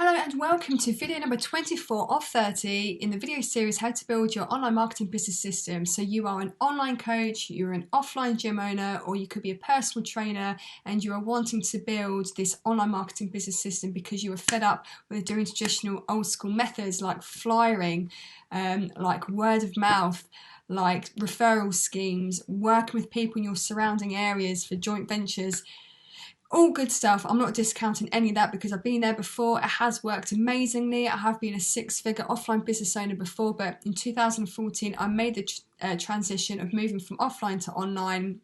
Hello and welcome to video number 24 of 30 in the video series how to build your online marketing business system. So you are an online coach, you're an offline gym owner, or you could be a personal trainer and you are wanting to build this online marketing business system because you are fed up with doing traditional old school methods like flyering, like word of mouth, like referral schemes, working with people in your surrounding areas for joint ventures. All good stuff. I'm not discounting any of that because I've been there before. It has worked amazingly. I have been a six-figure offline business owner before, but in 2014 I made the transition of moving from offline to online,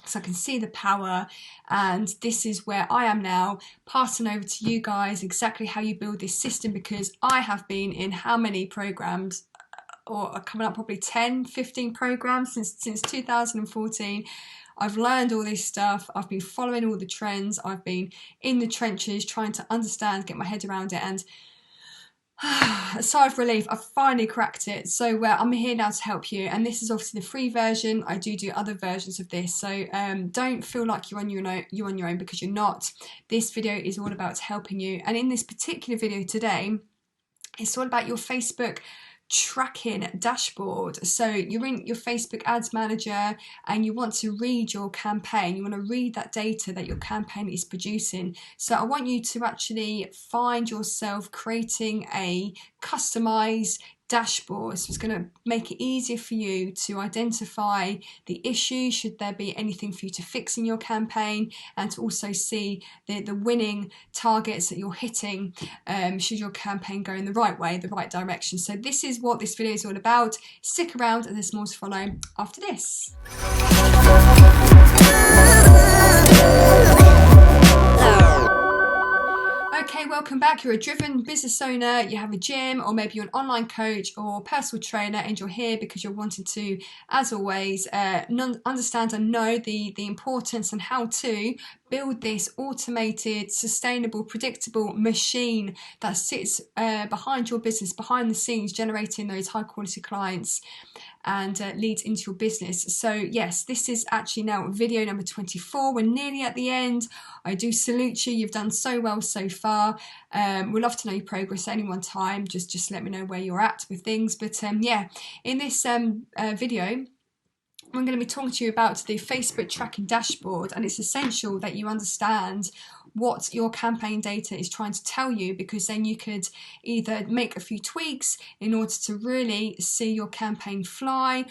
so I can see the power, and this is where I am now, passing over to you guys exactly how you build this system, because I have been in how many programs, or coming up probably 10, 15 programs since 2014. I've learned all this stuff, I've been following all the trends, I've been in the trenches trying to understand, get my head around it, and a sigh of relief, I've finally cracked it. So I'm here now to help you, and this is obviously the free version. I do other versions of this, so don't feel like you're on your own, because you're not. This video is all about helping you, and in this particular video today, it's all about your Facebook tracking dashboard. So you're in your Facebook ads manager and you want to read your campaign, you want to read that data that your campaign is producing. So I want you to actually find yourself creating a customized dashboard. So it's going to make it easier for you to identify the issue, should there be anything for you to fix in your campaign, and to also see the winning targets that you're hitting, should your campaign go in the right way, the right direction. So this is what this video is all about. Stick around and there's more to follow after this. Okay, welcome back. You're a driven business owner, you have a gym, or maybe you're an online coach or personal trainer, and you're here because you're wanting to, as always, understand and know the importance and how to build this automated, sustainable, predictable machine that sits behind your business, behind the scenes, generating those high quality clients and leads into your business. So yes, this is actually now video number 24. We're nearly at the end. I do salute you. You've done so well so far. We'd love to know your progress at any one time. Just let me know where you're at with things. But yeah, in this video, I'm going to be talking to you about the Facebook tracking dashboard, and it's essential that you understand what your campaign data is trying to tell you, because then you could either make a few tweaks in order to really see your campaign fly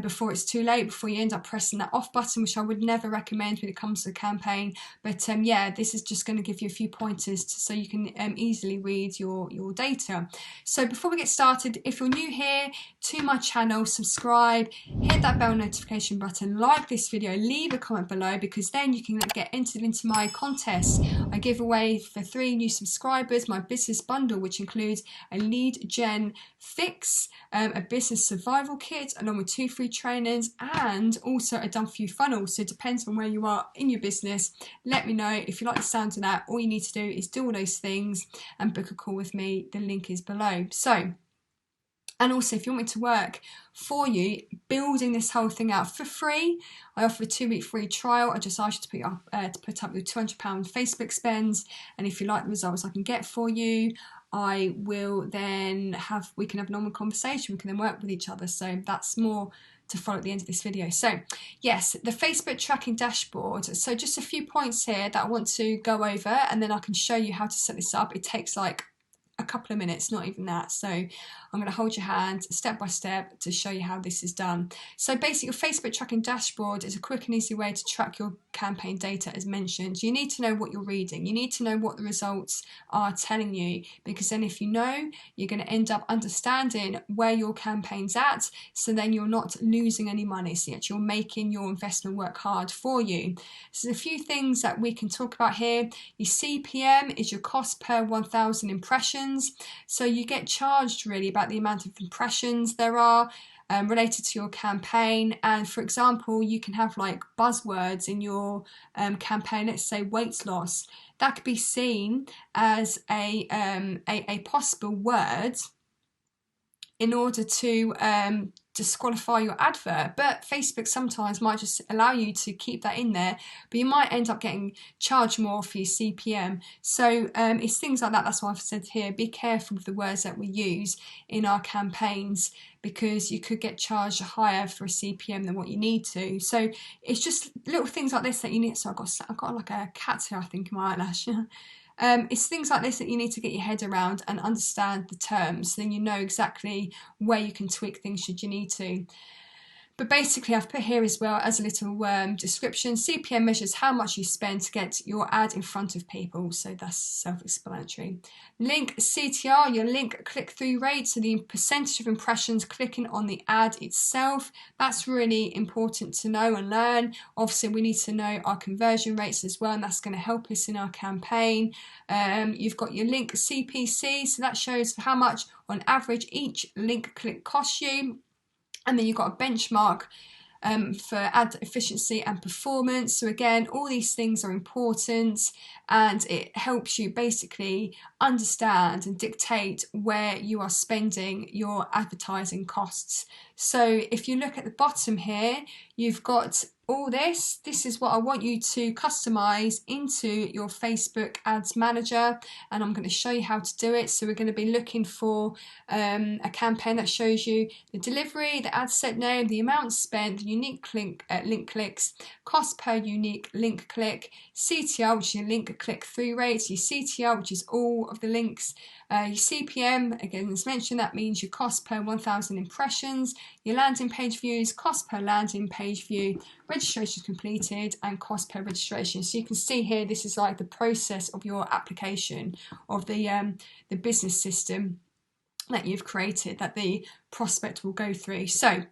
before it's too late, before you end up pressing that off button, which I would never recommend when it comes to a campaign. But yeah, this is just going to give you a few pointers so you can easily read your data. So before we get started, if you're new here to my channel, subscribe, hit that bell notification button, like this video, leave a comment below, because then you can get entered into my contest. I give away for 3 new subscribers my business bundle, which includes a lead gen fix, a business survival kit, along with 2 free trainings, and also a done for you funnel. So it depends on where you are in your business. Let me know if you like the sound of that. All you need to do is do all those things and book a call with me. The link is below. So, and also, if you want me to work for you, building this whole thing out for free, I offer a 2-week free trial. I just ask you to put up your £200 Facebook spends, and if you like the results I can get for you, I will then we can have a normal conversation. We can then work with each other. So that's more to follow at the end of this video. So yes, the Facebook tracking dashboard. So just a few points here that I want to go over, and then I can show you how to set this up. It takes like a couple of minutes, not even that. So I'm going to hold your hand step by step to show you how this is done. So basically, your Facebook tracking dashboard is a quick and easy way to track your campaign data. As mentioned, you need to know what you're reading, you need to know what the results are telling you, because then if you know, you're going to end up understanding where your campaign's at, so then you're not losing any money, so yet you're making your investment work hard for you. So a few things that we can talk about here. Your CPM is your cost per 1,000 impressions. So you get charged really about the amount of impressions there are related to your campaign. And for example, you can have like buzzwords in your campaign. Let's say weight loss. That could be seen as a possible word in order to disqualify your advert. But Facebook sometimes might just allow you to keep that in there, but you might end up getting charged more for your CPM. So it's things like that. That's why I've said here, be careful with the words that we use in our campaigns, because you could get charged higher for a CPM than what you need to. So it's just little things like this that you need. So I've got like a cat here, I think, in my eyelash. It's things like this that you need to get your head around and understand the terms, then you know exactly where you can tweak things should you need to. But basically, I've put here as well as a little description, CPM measures how much you spend to get your ad in front of people, so that's self-explanatory. Link CTR, your link click-through rate, so the percentage of impressions clicking on the ad itself. That's really important to know and learn. Obviously, we need to know our conversion rates as well, and that's going to help us in our campaign. You've got your link CPC, so that shows how much on average each link click costs you. And then you've got a benchmark for ad efficiency and performance. So again, all these things are important, and it helps you basically understand and dictate where you are spending your advertising costs. So if you look at the bottom here, you've got all this. This is what I want you to customize into your Facebook Ads Manager, and I'm going to show you how to do it. So we're going to be looking for a campaign that shows you the delivery, the ad set name, the amount spent, the unique link clicks, cost per unique link click, CTR, which is your link click through rates, your CTR, which is all of the links, your CPM, again as mentioned, that means your cost per 1,000 impressions, your landing page views, cost per landing page view, registration completed, and cost per registration. So you can see here, this is like the process of your application of the business system that you've created that the prospect will go through. So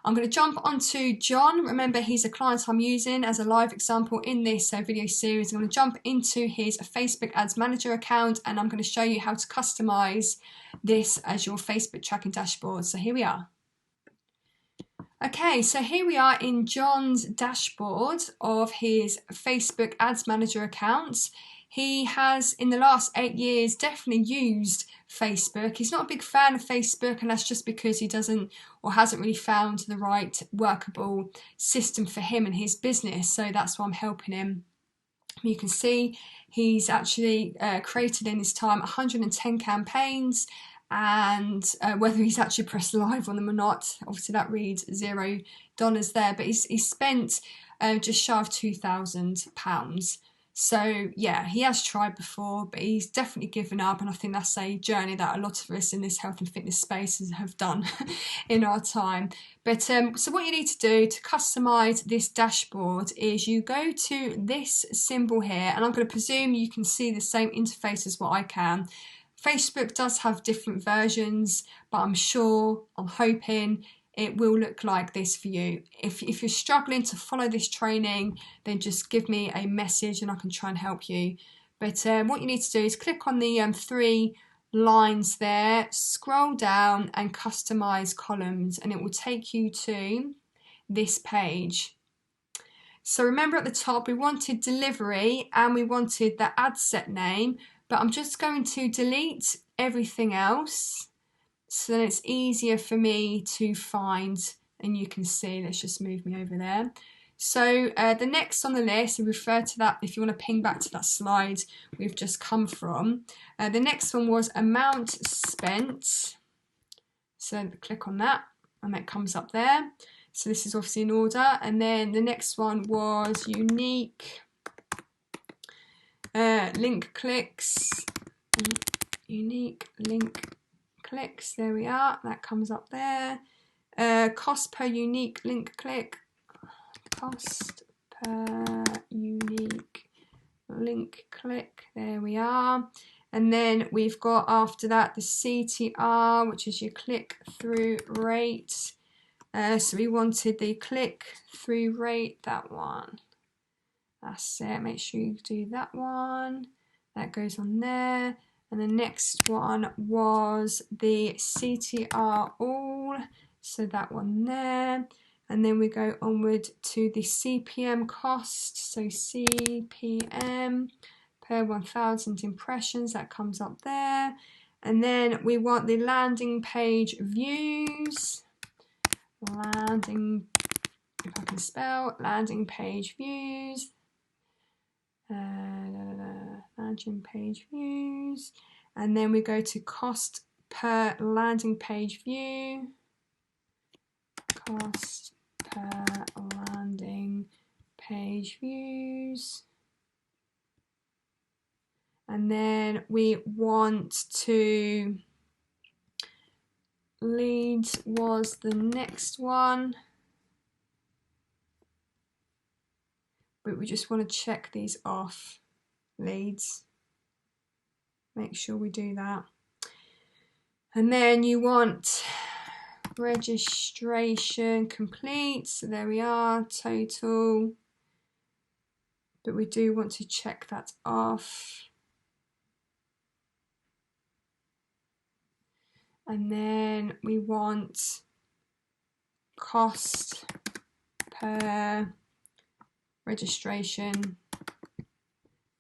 I'm going to jump onto John. Remember, he's a client I'm using as a live example in this video series. I'm going to jump into his Facebook Ads Manager account, and I'm going to show you how to customize this as your Facebook tracking dashboard. So here we are. Okay, so here we are in John's dashboard of his Facebook Ads Manager account. He has, in the last 8 years, definitely used Facebook. He's not a big fan of Facebook, and that's just because he doesn't or hasn't really found the right workable system for him and his business. So that's why I'm helping him. You can see he's actually created in his time 110 campaigns, and whether he's actually pressed live on them or not, obviously that reads $0 there, but he's spent just shy of £2,000. So yeah, he has tried before, but he's definitely given up, and I think that's a journey that a lot of us in this health and fitness space have done in our time. But so what you need to do to customize this dashboard is you go to this symbol here, and I'm going to presume you can see the same interface as what I can. Facebook does have different versions, but I'm hoping it will look like this for you. If you're struggling to follow this training, then just give me a message and I can try and help you. But what you need to do is click on the 3 lines there, scroll down and customize columns, and it will take you to this page. So remember, at the top we wanted delivery and we wanted the ad set name, but I'm just going to delete everything else so then it's easier for me to find, and you can see, let's just move me over there. So the next on the list, we refer to that if you want to ping back to that slide we've just come from. The next one was amount spent. So click on that and that comes up there. So this is obviously in order. And then the next one was unique link clicks. Unique link clicks, there we are, that comes up there. Cost per unique link click, cost per unique link click, there we are. And then we've got after that the CTR, which is your click through rate. So we wanted the click through rate, that one. That's it, make sure you do that one. That goes on there. And the next one was the CTR all, so that one there. And then we go onward to the CPM cost, so CPM per 1,000 impressions, that comes up there. And then we want the landing page views. Landing, if I can spell, landing page views. Landing page views. And then we go to cost per landing page view. Cost per landing page views. And then we want to, Leeds was the next one, but we just want to check these off. Leeds, make sure we do that. And then you want registration complete, so there we are, total, but we do want to check that off. And then we want cost per registration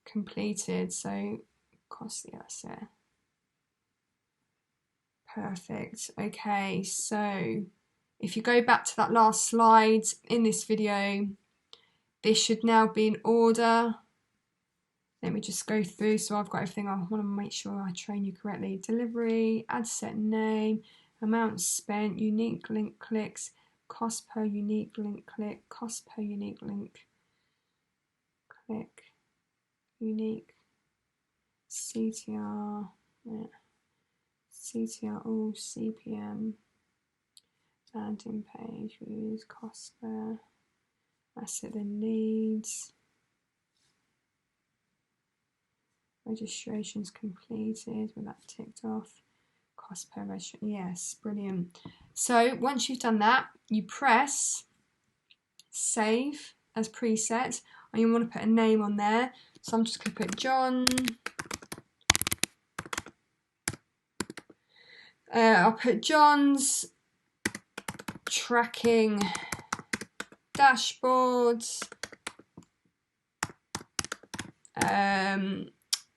completed, so cost, yeah, that's it. Perfect. Okay, so if you go back to that last slide in this video, this should now be in order. Let me just go through, so I've got everything. I want to make sure I train you correctly. Delivery, ad set name, amount spent, unique link clicks, cost per unique link click, cost per unique link click, unique, CTR, yeah. CTR, all CPM, landing page views, cost per, asset then leads. Registrations completed, with that ticked off. Cost per registration, yes, brilliant. So once you've done that, you press save as preset, and you want to put a name on there. So I'm just going to put John. I'll put John's tracking dashboards.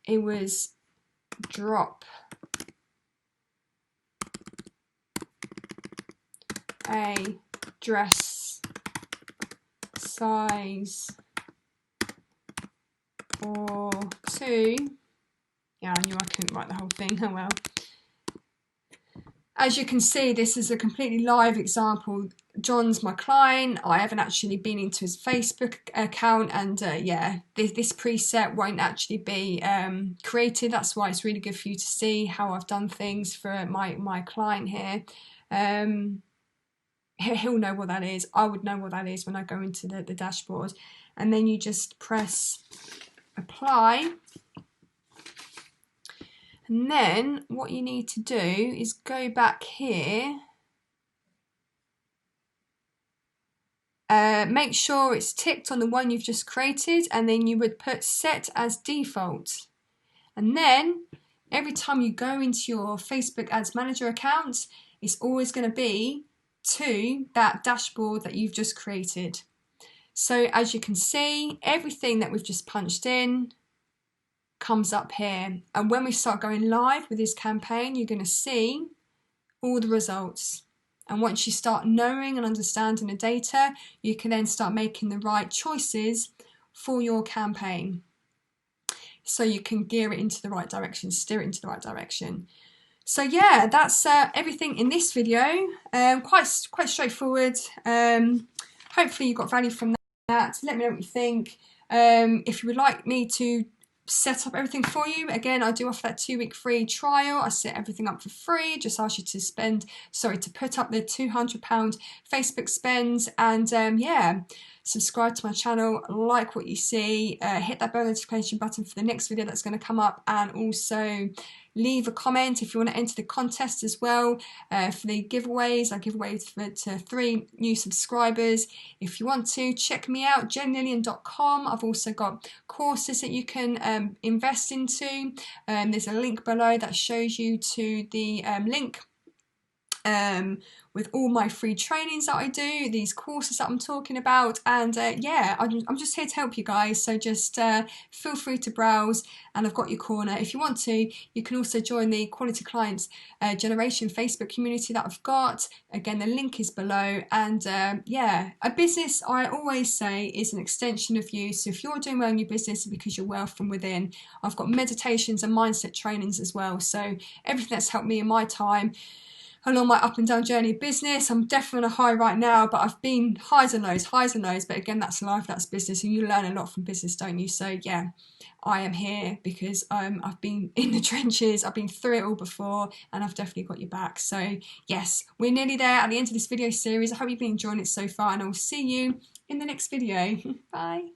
It was drop a dress size or two. Yeah, I knew I couldn't write the whole thing, oh well. As you can see, this is a completely live example. John's my client. I haven't actually been into his Facebook account, and yeah, this preset won't actually be created. That's why it's really good for you to see how I've done things for my client here. He'll know what that is. I would know what that is when I go into the dashboard. And then you just press apply. And then what you need to do is go back here. Make sure it's ticked on the one you've just created, and then you would put set as default. And then every time you go into your Facebook Ads Manager account, it's always going to be to that dashboard that you've just created. So as you can see, everything that we've just punched in comes up here, and when we start going live with this campaign, you're going to see all the results. And once you start knowing and understanding the data, you can then start making the right choices for your campaign, so you can gear it into the right direction, steer it into the right direction. So yeah, that's everything in this video. Quite straightforward. Hopefully you got value from that. Let me know what you think. If you would like me to set up everything for you, again, I do offer that 2-week free trial. I set everything up for free. Just ask you to put up the £200 Facebook spend, and yeah, subscribe to my channel, like what you see, hit that bell notification button for the next video that's going to come up, and also leave a comment if you want to enter the contest as well. For the giveaways, I give away to 3 new subscribers. If you want to, check me out, jenlillian.com. I've also got courses that you can invest into. There's a link below that shows you to the link with all my free trainings that I do, these courses that I'm talking about, and yeah, I'm just here to help you guys, so just feel free to browse, and I've got your corner. If you want to, you can also join the Quality Clients Generation Facebook community that I've got. Again, the link is below, and yeah, a business, I always say, is an extension of you. So if you're doing well in your business, because you're well from within. I've got meditations and mindset trainings as well, so everything that's helped me in my time along my up and down journey of business. I'm definitely on a high right now, but I've been highs and lows, but again, that's life, that's business, and you learn a lot from business, don't you? So yeah, I am here because I've been in the trenches, I've been through it all before, and I've definitely got your back. So yes, we're nearly there at the end of this video series. I hope you've been enjoying it so far, and I will see you in the next video. Bye.